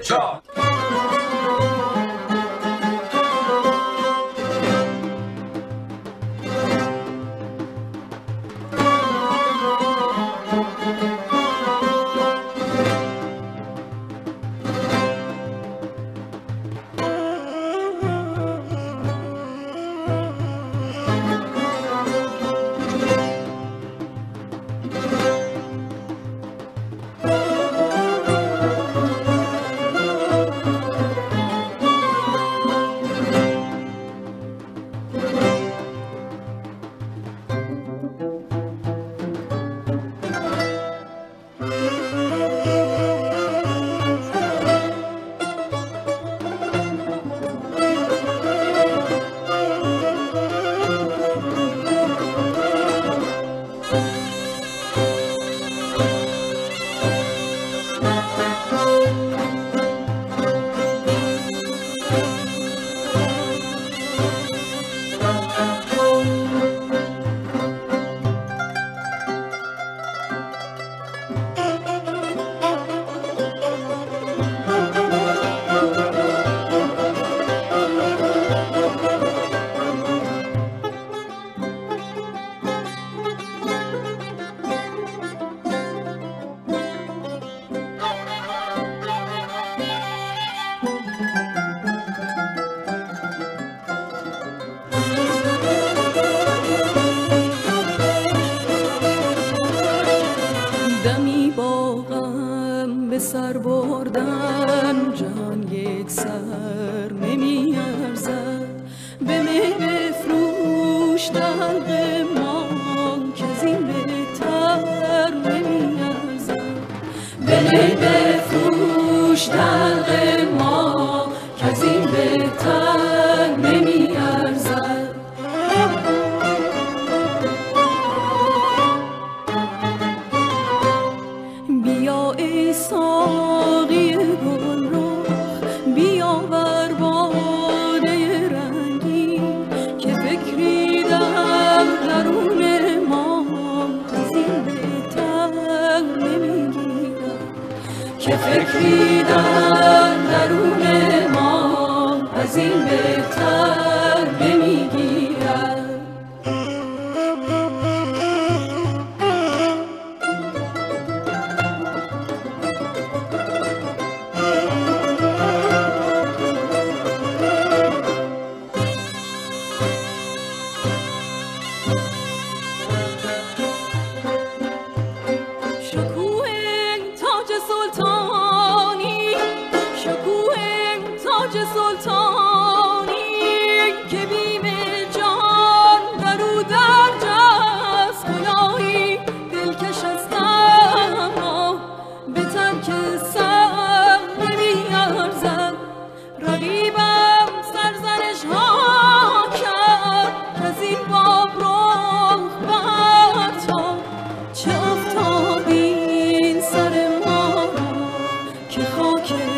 چاپ. سر بردن جهان یک سر نمی ارزد، به می بفروش دلق ما که از این بهتر نمی ارزد، به می بفروش دلق ما که از این بهتر نمی ارزد. بیا ای ساقی گل رخ، بیاور باده رنگین که فکری در درون ما از این بهتر نمیگیرد، که فکری در درون ما از این بهتر نمیگیرد. Okay.